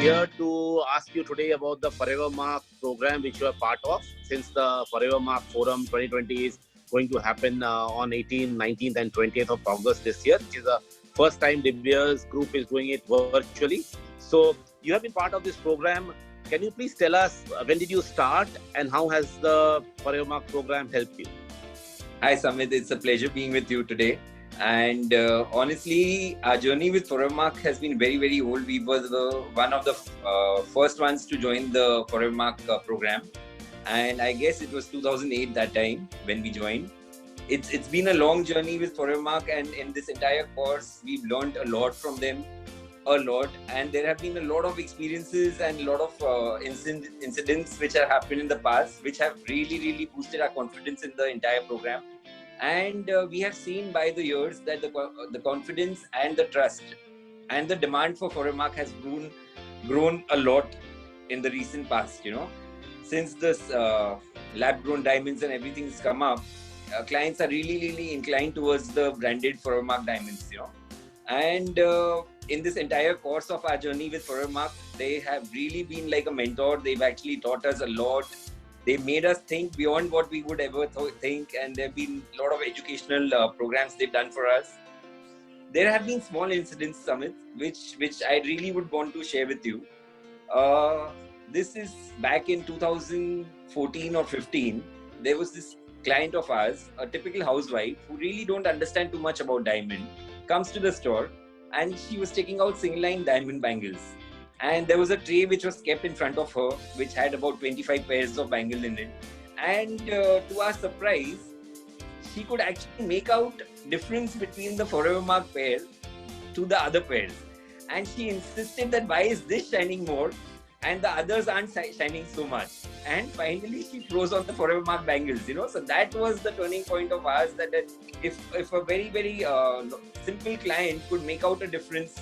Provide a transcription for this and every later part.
here to ask you today about the Forever Mark program which you are part of, since the Forever Mark Forum 2020 is going to happen on 18th, 19th and 20th of August this year, which is the first time De Beers Group is doing it virtually. So you have been part of this program. Can you please tell us when did you start and how has the Forever Mark program helped you? Hi Samit, it's a pleasure being with you today. And honestly, our journey with Forever Mark has been very, very old. We were one of the first ones to join the Forever Mark program. And I guess it was 2008 that time when we joined. It's been a long journey with Forever Mark, and in this entire course, we've learned a lot from them, a lot. And there have been a lot of experiences and a lot of incidents which have happened in the past, which have really, really boosted our confidence in the entire program. And we have seen by the years that the confidence and the trust and the demand for Forever Mark has grown a lot in the recent past. Since this lab-grown diamonds and everything has come up, clients are really, really inclined towards the branded Forever Mark diamonds. And in this entire course of our journey with Forever Mark, they have really been like a mentor. They've actually taught us a lot. They made us think beyond what we would ever think, and there have been a lot of educational programs they've done for us. There have been small incidents, Samit, which I really would want to share with you. This is back in 2014 or 15. There was this client of ours, a typical housewife who really don't understand too much about diamond, comes to the store and she was taking out single line diamond bangles. And there was a tray which was kept in front of her, which had about 25 pairs of bangles in it. And to our surprise, she could actually make out difference between the Forever Mark pair to the other pairs. And she insisted that why is this shining more and the others aren't shining so much. And finally, she froze on the Forever Mark bangles, So that was the turning point of ours, that if a very, very simple client could make out a difference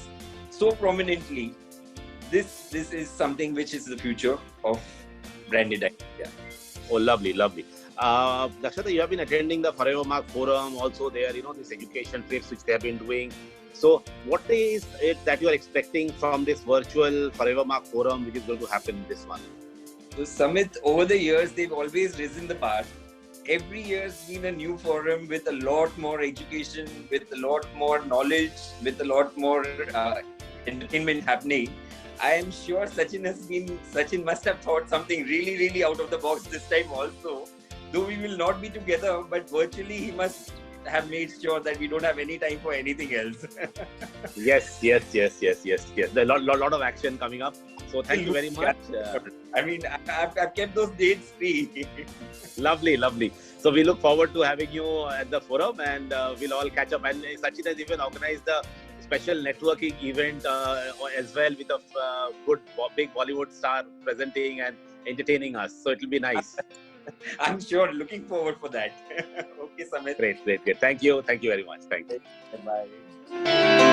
so prominently, this is something which is the future of branded diamonds. Oh, lovely. Dakshata, you have been attending the Forever Mark Forum also there, this education trips which they have been doing. So what is it that you are expecting from this virtual Forever Mark Forum which is going to happen this month? So Samit, over the years, they've always risen the bar. Every year has been a new forum with a lot more education, with a lot more knowledge, with a lot more entertainment happening. I am sure Sachin must have thought something really, really out of the box this time also. Though we will not be together, but virtually he must have made sure that we don't have any time for anything else. Yes. There's a lot of action coming up. So thank you very much. I've kept those dates free. Lovely. So we look forward to having you at the forum, and we'll all catch up. And Sachin has even organized a special networking event as well, with a good big Bollywood star presenting and entertaining us. So it'll be nice. I'm sure. Looking forward for that. Okay, Samit. Great. Thank you very much. Thank you. Bye.